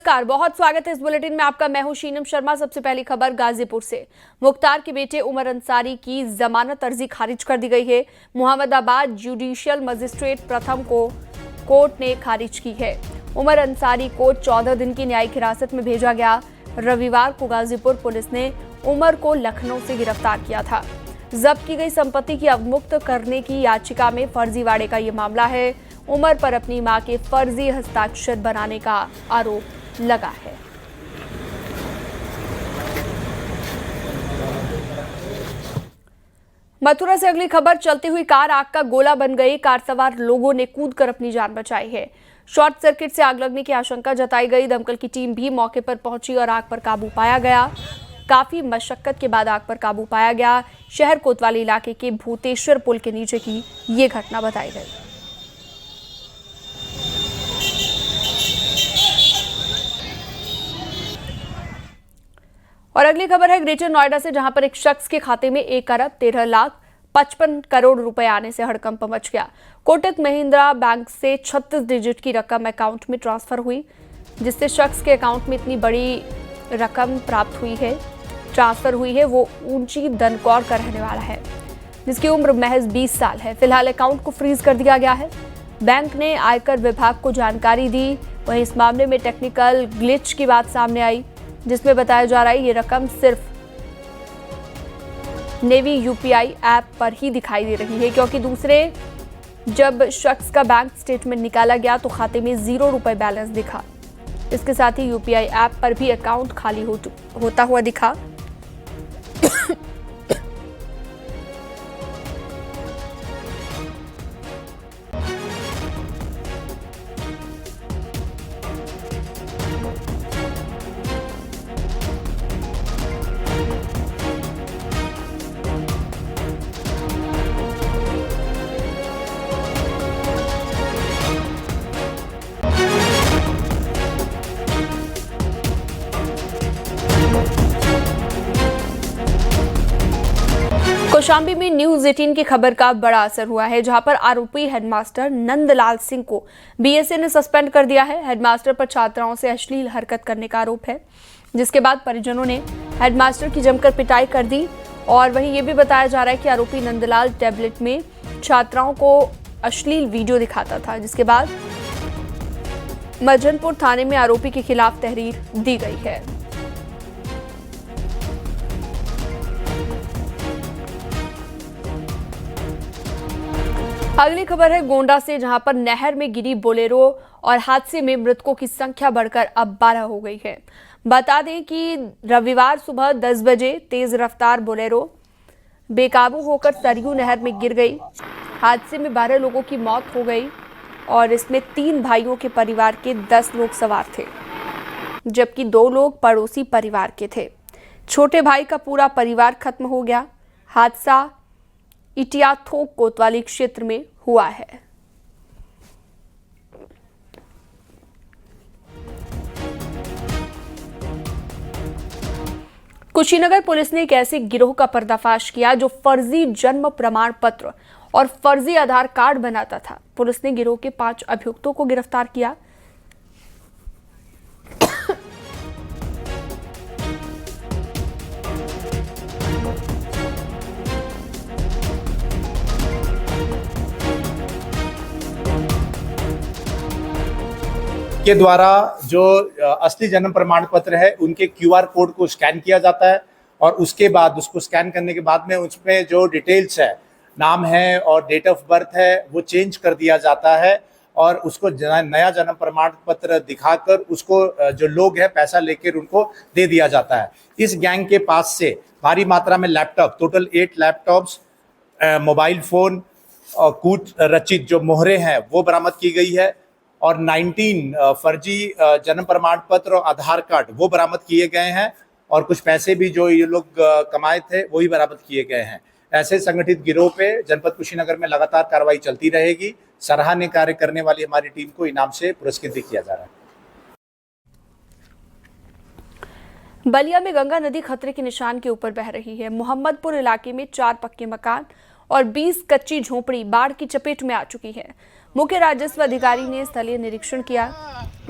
नमस्कार, बहुत स्वागत है इस बुलेटिन में आपका। मैं हूं शीनम शर्मा। सबसे पहली खबर गाजीपुर से। मुख्तार के बेटे उमर अंसारी की जमानत अर्जी खारिज कर दी गई है। मुहम्मदाबाद जुडिशियल मजिस्ट्रेट प्रथम को कोर्ट ने खारिज की है। उमर अंसारी को 14 दिन की न्यायिक हिरासत में भेजा गया। रविवार को गाजीपुर पुलिस ने उमर को लखनऊ से गिरफ्तार किया था। जब्त की गई संपत्ति की अवमुक्त करने की याचिका में फर्जीवाड़े का ये मामला है। उमर पर अपनी मां के फर्जी हस्ताक्षर बनाने का आरोप लगा है। मथुरा से अगली खबर। चलती हुई कार आग का गोला बन गई। कार सवार लोगों ने कूदकर अपनी जान बचाई है। शॉर्ट सर्किट से आग लगने की आशंका जताई गई। दमकल की टीम भी मौके पर पहुंची और आग पर काबू पाया गया। काफी मशक्कत के बाद आग पर काबू पाया गया। शहर कोतवाली इलाके के भूतेश्वर पुल के नीचे की ये घटना बताई गई। और अगली खबर है ग्रेटर नोएडा से, जहां पर एक शख्स के खाते में 1,13,55,00,000 रुपए आने से हड़कंप मच गया। कोटक महिंद्रा बैंक से 36 डिजिट की रकम अकाउंट में ट्रांसफर हुई, जिससे शख्स के अकाउंट में इतनी बड़ी रकम ट्रांसफर हुई है। वो ऊंची दनकौर का रहने वाला है, जिसकी उम्र महज 20 साल है। फिलहाल अकाउंट को फ्रीज कर दिया गया है। बैंक ने आयकर विभाग को जानकारी दी। वहीं इस मामले में टेक्निकल ग्लिच की बात सामने आई, जिसमें बताया जा रहा है ये रकम सिर्फ नेवी यूपीआई ऐप पर ही दिखाई दे रही है, क्योंकि जब शख्स का बैंक स्टेटमेंट निकाला गया तो खाते में 0 रुपए बैलेंस दिखा। इसके साथ ही यूपीआई ऐप पर भी अकाउंट खाली होता हुआ दिखा। कौशाम्बी में न्यूज 18 की खबर का बड़ा असर हुआ है, जहां पर आरोपी हेडमास्टर नंदलाल सिंह को बीएसए ने सस्पेंड कर दिया है। हेडमास्टर पर छात्राओं से अश्लील हरकत करने का आरोप है, जिसके बाद परिजनों ने हेडमास्टर की जमकर पिटाई कर दी। और वहीं ये भी बताया जा रहा है कि आरोपी नंदलाल टैबलेट में छात्राओं को अश्लील वीडियो दिखाता था, जिसके बाद मर्जनपुर थाने में आरोपी के खिलाफ तहरीर दी गई है। अगली खबर है गोंडा से, जहां पर नहर में गिरी बोलेरो और हादसे में मृतकों की संख्या बढ़कर अब 12 हो गई है। बता दें कि रविवार सुबह 10 बजे तेज रफ्तार बोलेरो बेकाबू होकर सरयू नहर में गिर गई। हादसे में 12 लोगों की मौत हो गई और इसमें 3 भाइयों के परिवार के 10 लोग सवार थे, जबकि 2 लोग पड़ोसी परिवार के थे। छोटे भाई का पूरा परिवार खत्म हो गया। हादसा इटियाथोक कोतवाली क्षेत्र में हुआ है। कुशीनगर पुलिस ने एक ऐसे गिरोह का पर्दाफाश किया जो फर्जी जन्म प्रमाण पत्र और फर्जी आधार कार्ड बनाता था। पुलिस ने गिरोह के 5 अभियुक्तों को गिरफ्तार किया। के द्वारा जो असली जन्म प्रमाण पत्र है उनके क्यूआर कोड को स्कैन किया जाता है और उसके बाद उसको स्कैन करने के बाद में उसमें जो डिटेल्स है, नाम है और डेट ऑफ बर्थ है, वो चेंज कर दिया जाता है और उसको नया जन्म प्रमाण पत्र दिखाकर उसको जो लोग हैं पैसा लेकर उनको दे दिया जाता है। इस गैंग के पास से भारी मात्रा में laptop, total 8 laptops, mobile phone और कूट रचित जो मोहरें हैं वो बरामद की गई है और 19 फर्जी जन्म प्रमाण पत्र और आधार कार्ड वो बरामद किए गए हैं और कुछ पैसे भी जो ये लोग कमाए थे वो ही बरामद किए गए हैं। ऐसे संगठित गिरोह पे जनपद कुशीनगर में लगातार कार्रवाई चलती रहेगी। सराहनीय कार्य करने वाली हमारी टीम को इनाम से पुरस्कृत किया जा रहा है। बलिया में गंगा नदी खतरे के निशान के ऊपर बह रही है। मोहम्मदपुर इलाके में 4 पक्के मकान और 20 कच्ची झोपड़ी बाढ़ की चपेट में आ चुकी है। मुख्य राजस्व अधिकारी ने स्थलीय निरीक्षण किया।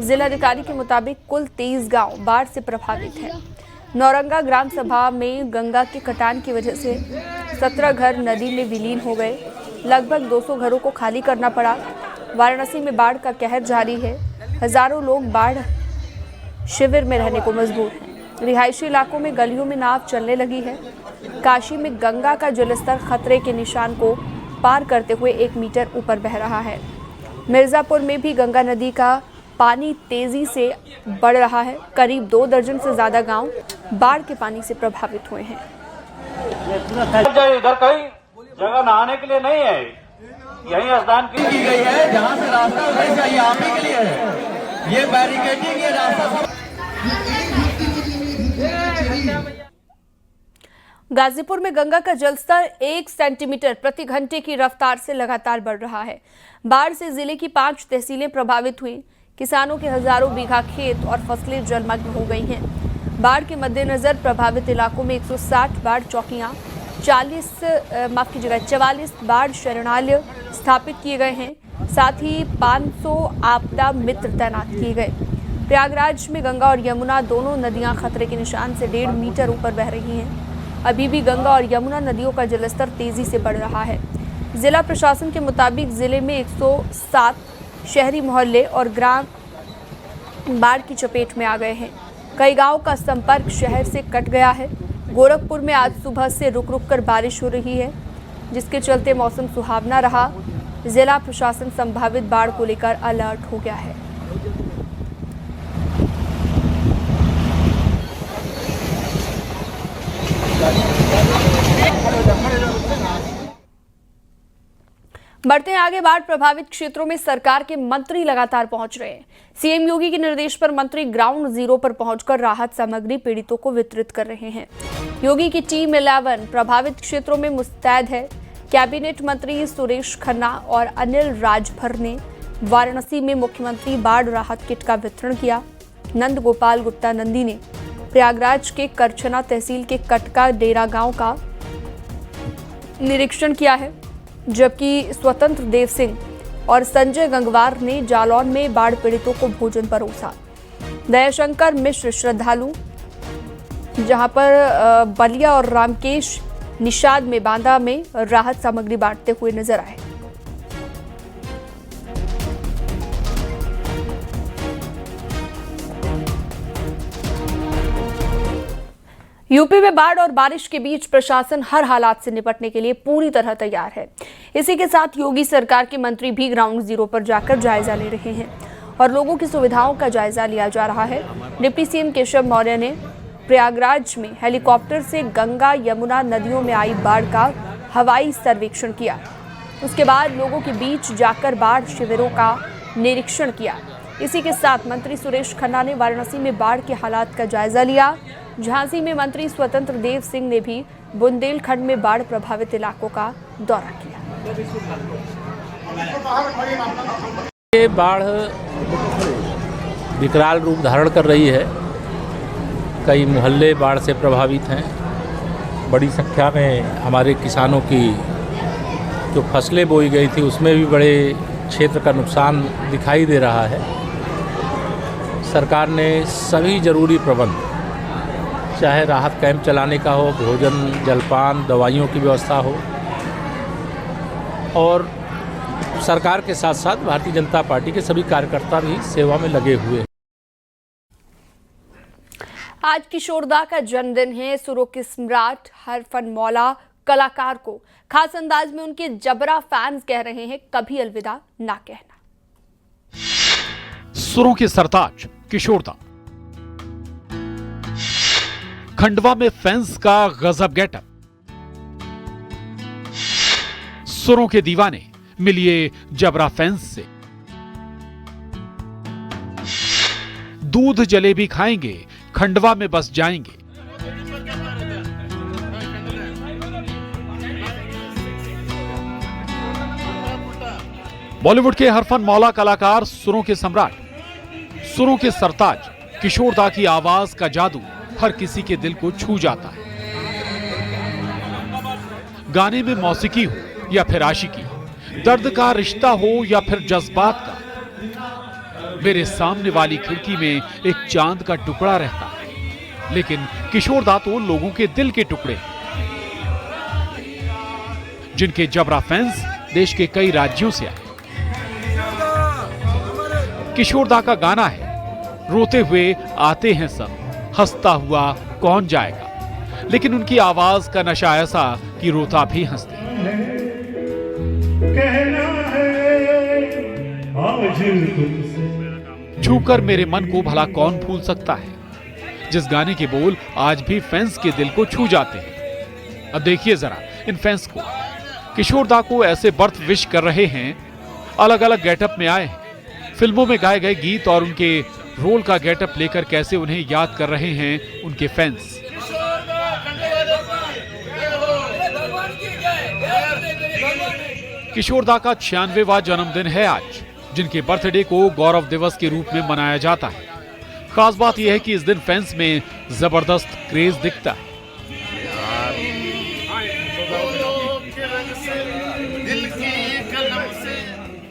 जिलाधिकारी के मुताबिक कुल 23 गांव बाढ़ से प्रभावित है। नौरंगा ग्राम सभा में गंगा के कटान की वजह से 17 घर नदी में विलीन हो गए। लगभग 200 घरों को खाली करना पड़ा। वाराणसी में बाढ़ का कहर जारी है। हजारों लोग बाढ़ शिविर में रहने को मजबूर हैं। रिहायशी इलाकों में गलियों में नाव चलने लगी है। काशी में गंगा का जलस्तर खतरे के निशान को पार करते हुए 1 मीटर ऊपर बह रहा है। मिर्जापुर में भी गंगा नदी का पानी तेजी से बढ़ रहा है। करीब 2 दर्जन से ज्यादा गांव बाढ़ के पानी से प्रभावित हुए हैं। इधर कहीं जगह नहाने के लिए नहीं है, यही स्नान की गई है। जहाँ से रास्ता है यहाँ के लिए है। ये बैरिकेडिंग, ये रास्ता गाजीपुर में गंगा का जलस्तर 1 सेंटीमीटर प्रति घंटे की रफ्तार से लगातार बढ़ रहा है। बाढ़ से जिले की 5 तहसीलें प्रभावित हुई। किसानों के हजारों बीघा खेत और फसलें जलमग्न हो गई हैं। बाढ़ के मद्देनजर प्रभावित इलाकों में 160 बाढ़ चौकियां, 44 बाढ़ शरणालय स्थापित किए गए हैं। साथ ही 500 आपदा मित्र तैनात किए गए। प्रयागराज में गंगा और यमुना दोनों नदियां खतरे के निशान से 1.5 मीटर ऊपर बह रही हैं। अभी भी गंगा और यमुना नदियों का जलस्तर तेजी से बढ़ रहा है। जिला प्रशासन के मुताबिक जिले में 107 शहरी मोहल्ले और ग्राम बाढ़ की चपेट में आ गए हैं। कई गांवों का संपर्क शहर से कट गया है। गोरखपुर में आज सुबह से रुक रुक कर बारिश हो रही है, जिसके चलते मौसम सुहावना रहा। जिला प्रशासन संभावित बाढ़ को लेकर अलर्ट हो गया है। बढ़ते हैं आगे। बाढ़ प्रभावित क्षेत्रों में सरकार के मंत्री लगातार पहुंच रहे हैं। सीएम योगी के निर्देश पर मंत्री ग्राउंड जीरो पर पहुंचकर राहत सामग्री पीड़ितों को वितरित कर रहे हैं। योगी की टीम 11 प्रभावित क्षेत्रों में मुस्तैद है। कैबिनेट मंत्री सुरेश खन्ना और अनिल राजभर ने वाराणसी में मुख्यमंत्री बाढ़ राहत किट का वितरण किया। नंद गोपाल गुप्ता नंदी ने प्रयागराज के करछना तहसील के कटका डेरा गांव का निरीक्षण किया है, जबकि स्वतंत्र देव सिंह और संजय गंगवार ने जालौन में बाढ़ पीड़ितों को भोजन परोसा। दयाशंकर मिश्र श्रद्धालु जहां पर बलिया और रामकेश निषाद में बांदा में राहत सामग्री बांटते हुए नजर आए। यूपी में बाढ़ और बारिश के बीच प्रशासन हर हालात से निपटने के लिए पूरी तरह तैयार है। इसी के साथ योगी सरकार के मंत्री भी ग्राउंड जीरो पर जाकर जायजा ले रहे हैं और लोगों की सुविधाओं का जायजा लिया जा रहा है। डिप्टी सीएम केशव मौर्य ने प्रयागराज में हेलीकॉप्टर से गंगा यमुना नदियों में आई बाढ़ का हवाई सर्वेक्षण किया। उसके बाद लोगों के बीच जाकर बाढ़ शिविरों का निरीक्षण किया। इसी के साथ मंत्री सुरेश खन्ना ने वाराणसी में बाढ़ के हालात का जायजा लिया। झांसी में मंत्री स्वतंत्र देव सिंह ने भी बुंदेलखंड में बाढ़ प्रभावित इलाकों का दौरा किया। ये बाढ़ विकराल रूप धारण कर रही है। कई मोहल्ले बाढ़ से प्रभावित हैं। बड़ी संख्या में हमारे किसानों की जो फसलें बोई गई थी उसमें भी बड़े क्षेत्र का नुकसान दिखाई दे रहा है। सरकार ने सभी जरूरी प्रबंध, चाहे राहत कैंप चलाने का हो, भोजन जलपान दवाइयों की व्यवस्था हो, और सरकार के साथ साथ भारतीय जनता पार्टी के सभी कार्यकर्ता भी सेवा में लगे हुए हैं। आज किशोरदा का जन्मदिन है। सुरों के सम्राट हरफनमौला कलाकार को खास अंदाज में उनके जबरा फैंस कह रहे हैं, कभी अलविदा ना कहना। सुरों के सरताज किशोरदा, खंडवा में फैंस का गजब गेटअप। सुरों के दीवाने मिलिए जबरा फैंस से। दूध जलेबी खाएंगे, खंडवा में बस जाएंगे। बॉलीवुड के हरफनमौला कलाकार, सुरों के सम्राट, सुरों के सरताज किशोरदा की आवाज का जादू हर किसी के दिल को छू जाता है। गाने में मौसीकी हो, या फिर आशिकी, दर्द का रिश्ता हो या फिर जज्बात का, मेरे सामने वाली खिड़की में एक चांद का टुकड़ा रहता है, लेकिन किशोर दा तो लोगों के दिल के टुकड़े, जिनके जबरा फैंस देश के कई राज्यों से आए। किशोर दा का गाना है, रोते हुए आते हैं सब, हंसता हुआ कौन जाएगा, लेकिन उनकी आवाज का नशा ऐसा कि रोता भी हंसते। छूकर मेरे मन को भला कौन भूल सकता है, जिस गाने के बोल आज भी फैंस के दिल को छू जाते हैं। अब देखिए जरा इन फैंस को, किशोर दा को ऐसे बर्थ विश कर रहे हैं, अलग अलग गेटअप में आए हैं, फिल्मों में गाए गए गीत और उनके रोल का गेटअप लेकर कैसे उन्हें याद कर रहे हैं उनके फैंस। किशोर दा का 96वां जन्मदिन है आज, जिनके बर्थडे को गौरव दिवस के रूप में मनाया जाता है। खास बात यह है कि इस दिन फैंस में जबरदस्त क्रेज दिखता है।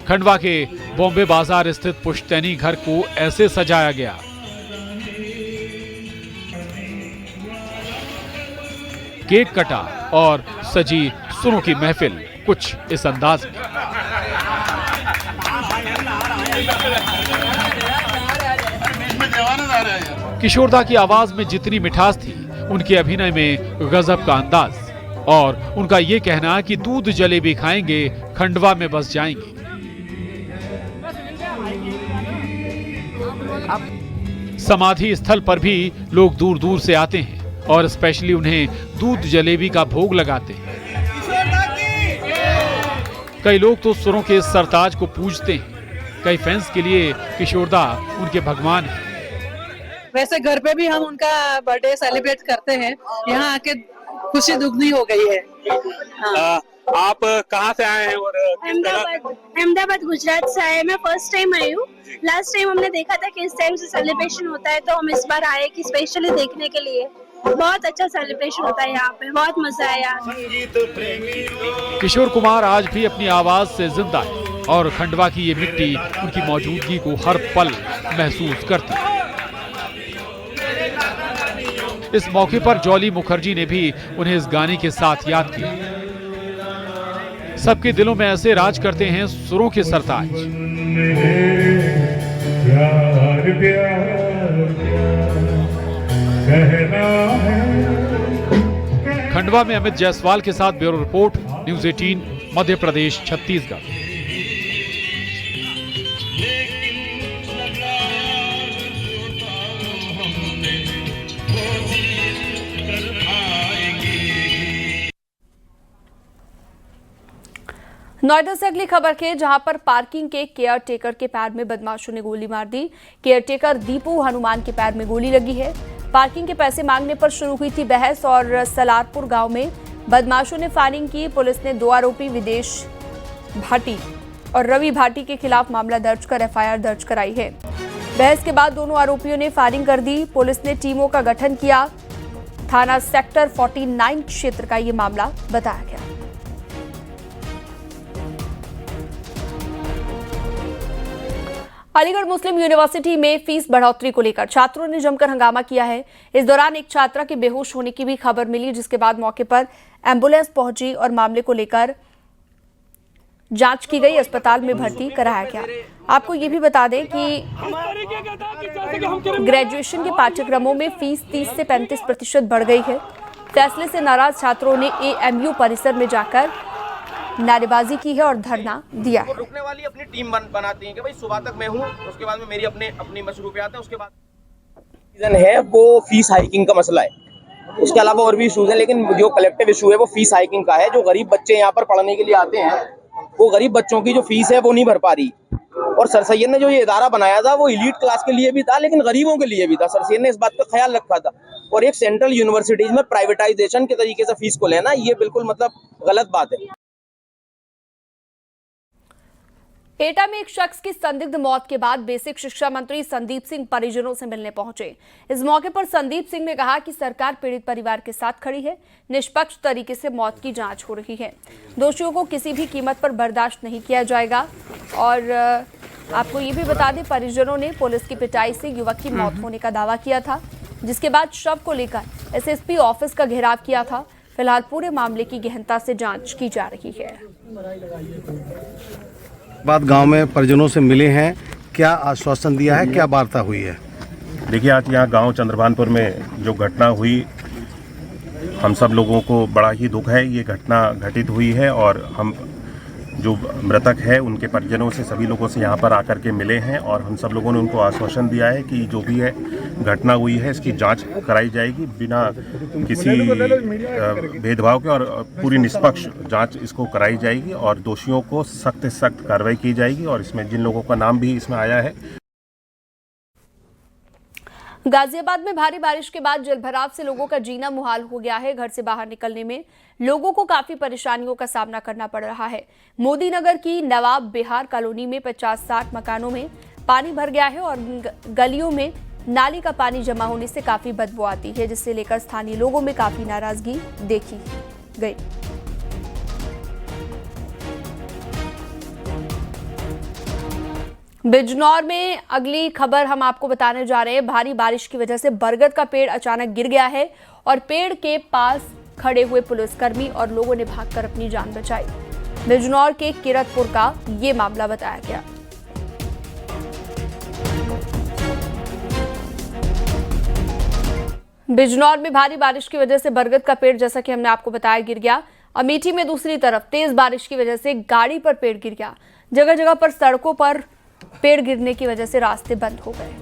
खंडवा के बॉम्बे बाजार स्थित पुश्तैनी घर को ऐसे सजाया गया। केक कटा और सजी सुरों की महफिल कुछ इस अंदाज में। किशोर दा की आवाज में जितनी मिठास थी, उनके अभिनय में गजब का अंदाज और उनका ये कहना कि दूध जलेबी खाएंगे खंडवा में बस जाएंगे। समाधि स्थल पर भी लोग दूर दूर से आते हैं और स्पेशली उन्हें दूध जलेबी का भोग लगाते हैं। कई लोग तो सुरों के सरताज को पूजते हैं। कई फैंस के लिए किशोर दा उनके भगवान हैं। वैसे घर पे भी हम उनका बर्थडे सेलिब्रेट करते हैं, यहाँ आके खुशी दुगनी हो गई है। हाँ। आप कहाँ से आए हैं और अहमदाबाद गुजरात से आए। मैं फर्स्ट टाइम आई हूँ। लास्ट टाइम हमने देखा था कि इस टाइम से सेलिब्रेशन होता है, तो हम इस बार आए कि स्पेशली देखने के लिए। बहुत अच्छा सेलिब्रेशन होता है यहाँ पे, बहुत मजा आया। किशोर कुमार आज भी अपनी आवाज से जिंदा है और खंडवा की ये मिट्टी उनकी मौजूदगी को हर पल महसूस करती है। इस मौके पर जॉली मुखर्जी ने भी उन्हें इस गाने के साथ याद किया। सबके दिलों में ऐसे राज करते हैं सुरों के सरताज। खंडवा में अमित जायसवाल के साथ bureau report, news 18 Madhya Pradesh Chhattisgarh. Noida से अगली खबर के, जहां पर पार्किंग के केयर टेकर के पैर में बदमाशों ने गोली मार दी। केयर टेकर दीपू हनुमान के पैर में गोली लगी है। पार्किंग के पैसे मांगने पर शुरू हुई थी बहस और सलारपुर गांव में बदमाशों ने फायरिंग की। पुलिस ने 2 आरोपी विदेश भाटी और रवि भाटी के खिलाफ मामला दर्ज कर एफआईआर दर्ज कराई है। बहस के बाद दोनों आरोपियों ने फायरिंग कर दी। पुलिस ने टीमों का गठन किया। थाना सेक्टर 49 क्षेत्र का ये मामला बताया गया। अलीगढ़ मुस्लिम यूनिवर्सिटी में फीस बढ़ोतरी को लेकर छात्रों ने जमकर हंगामा किया है। इस दौरान एक छात्रा के बेहोश होने की भी खबर मिली, जिसके बाद मौके पर एम्बुलेंस पहुंची और मामले को लेकर जांच की गई, अस्पताल में भर्ती कराया गया। आपको ये भी बता दें कि ग्रेजुएशन के पाठ्यक्रमों में फीस 30 से 35% बढ़ गई है। फैसले से नाराज छात्रों ने एएमयू परिसर में जाकर नारेबाजी की है और धरना दिया है। रुकने वाली अपनी टीम बनाती हैं कि भाई सुबह तक मैं हूँ, उसके बाद में मेरी अपनी मसरूफियात है। उसके बाद रीजन है वो फीस हाइकिंग का मसला है। उसके अलावा और भी इशूज हैं, लेकिन जो कलेक्टिव इशू है वो फीस हाइकिंग का है। जो गरीब बच्चे यहाँ पर पढ़ने के लिए आते हैं, वो गरीब बच्चों की जो फीस है वो नहीं भर पा रही। और सर सैयद ने जो ये इदारा बनाया था वो एलीट क्लास के लिए भी था, लेकिन गरीबों के लिए भी था। सर सैयद ने इस बात का ख्याल रखा था। और एक सेंट्रल यूनिवर्सिटीज में प्राइवेटाइजेशन के तरीके से फीस को लेना, ये बिल्कुल मतलब गलत बात है। एटा में एक शख्स की संदिग्ध मौत के बाद बेसिक शिक्षा मंत्री संदीप सिंह परिजनों से मिलने पहुंचे। इस मौके पर संदीप सिंह ने कहा कि सरकार पीड़ित परिवार के साथ खड़ी है, निष्पक्ष तरीके से मौत की जांच हो रही है, दोषियों को किसी भी कीमत पर बर्दाश्त नहीं किया जाएगा। और आपको ये भी बता दें, परिजनों ने पुलिस की पिटाई से युवक की मौत होने का दावा किया था, जिसके बाद शव को लेकर एसएसपी ऑफिस का घेराव किया था। फिलहाल पूरे मामले की गहनता से जांच की जा रही है। बाद गांव में परिजनों से मिले हैं, क्या आश्वासन दिया है, क्या वार्ता हुई है? देखिए, आज यहाँ गांव चंद्रभानपुर में जो घटना हुई, हम सब लोगों को बड़ा ही दुख है। ये घटना घटित हुई है और हम जो मृतक है उनके परिजनों से, सभी लोगों से यहाँ पर आकर के मिले हैं और हम सब लोगों ने उनको आश्वासन दिया है कि जो भी है घटना हुई है इसकी जांच कराई जाएगी बिना किसी भेदभाव के, और पूरी निष्पक्ष जांच इसको कराई जाएगी और दोषियों को सख्त से सख्त कार्रवाई की जाएगी। और इसमें जिन लोगों का नाम भी इसमें आया है। गाजियाबाद में भारी बारिश के बाद जलभराव से लोगों का जीना मुहाल हो गया है। घर से बाहर निकलने में लोगों को काफी परेशानियों का सामना करना पड़ रहा है। मोदी नगर की नवाब बिहार कॉलोनी में 50-60 मकानों में पानी भर गया है और गलियों में नाली का पानी जमा होने से काफी बदबू आती है, जिससे लेकर स्थानीय लोगों में काफी नाराजगी देखी गई। बिजनौर में अगली खबर हम आपको बताने जा रहे हैं। भारी बारिश की वजह से बरगद का पेड़ अचानक गिर गया है और पेड़ के पास खड़े हुए पुलिसकर्मी और लोगों ने भागकर अपनी जान बचाई। बिजनौर के किरतपुर का ये मामला बताया गया। बिजनौर में भारी बारिश की वजह से बरगद का पेड़, जैसा कि हमने आपको बताया, गिर गया। अमेठी में दूसरी तरफ तेज बारिश की वजह से गाड़ी पर पेड़ गिर गया। जगह जगह पर सड़कों पर पेड़ गिरने की वजह से रास्ते बंद हो गए।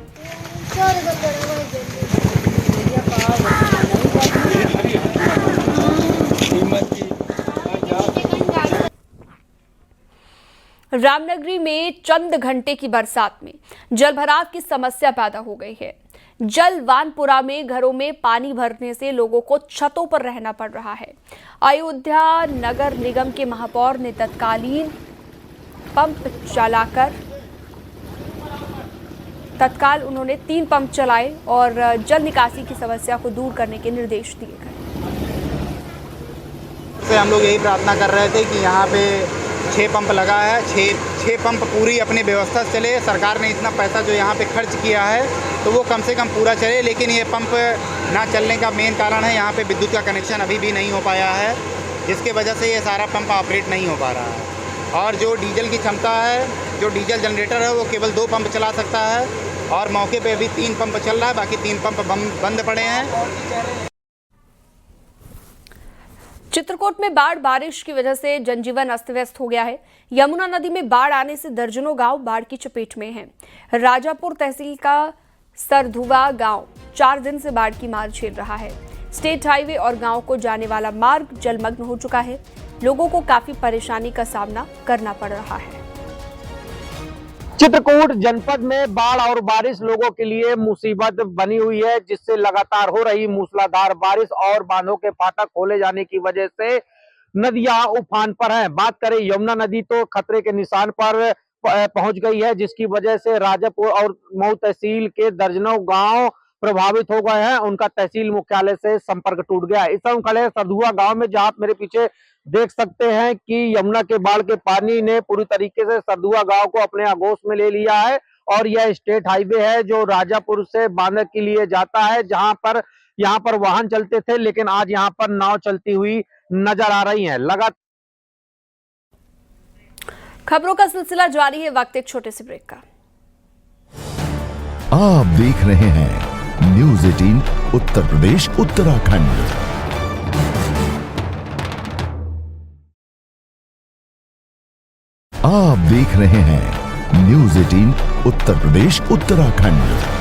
रामनगरी में चंद घंटे की बरसात में जलभराव की समस्या पैदा हो गई है। जलवानपुरा में घरों में पानी भरने से लोगों को छतों पर रहना पड़ रहा है। अयोध्या नगर निगम के महापौर ने तत्कालीन पंप चलाकर उन्होंने 3 पंप चलाए और जल निकासी की समस्या को दूर करने के निर्देश दिए गए। हम लोग यही प्रार्थना कर रहे थे कि यहाँ पे 6 पंप लगा है, 6 पंप पूरी अपनी व्यवस्था से चले। सरकार ने इतना पैसा जो यहाँ पे खर्च किया है तो वो कम से कम पूरा चले, लेकिन ये पंप ना चलने का मेन कारण है यहाँ पे विद्युत का कनेक्शन अभी भी नहीं हो पाया है, जिसके वजह से ये सारा पंप ऑपरेट नहीं हो पा रहा है। और जो डीजल की क्षमता है, जो डीजल जनरेटर है, वो केवल 2 पंप चला सकता है और मौके पे अभी 3 पंप चल रहा है, बाकी 3 पंप बंद पड़े हैं। चित्रकूट में बारिश की वजह से जनजीवन अस्त व्यस्त हो गया है। यमुना नदी में बाढ़ आने से दर्जनों गांव बाढ़ की चपेट में हैं। राजापुर तहसील का सरधुआ गांव 4 दिन से बाढ़ की मार झेल रहा है। स्टेट हाईवे और गांव को जाने वाला मार्ग जलमग्न हो चुका है। लोगों को काफी परेशानी का सामना करना पड़ रहा है। चित्रकूट जनपद में बाढ़ और बारिश लोगों के लिए मुसीबत बनी हुई है, जिससे लगातार हो रही मूसलाधार बारिश और बांधों के फाटक खोले जाने की वजह से नदियां उफान पर हैं। बात करें यमुना नदी तो खतरे के निशान पर पहुंच गई है, जिसकी वजह से राजापुर और मऊ तहसील के दर्जनों गांव प्रभावित हो गए हैं। उनका तहसील मुख्यालय से संपर्क टूट गया। इस समय खड़े सरधुआ गांव में, जहां मेरे पीछे देख सकते हैं कि यमुना के बाढ़ के पानी ने पूरी तरीके से सरधुआ गांव को अपने आगोश में ले लिया है और यह स्टेट हाईवे है जो राजापुर से बांदा के लिए जाता है, जहां पर यहाँ पर वाहन चलते थे, लेकिन आज यहाँ पर नाव चलती हुई नजर आ रही है। लगातार खबरों का सिलसिला जारी है। वक्त एक छोटे से ब्रेक का। आप देख रहे हैं न्यूज़ 18 उत्तर प्रदेश उत्तराखंड। आप देख रहे हैं न्यूज़ 18 उत्तर प्रदेश उत्तराखंड।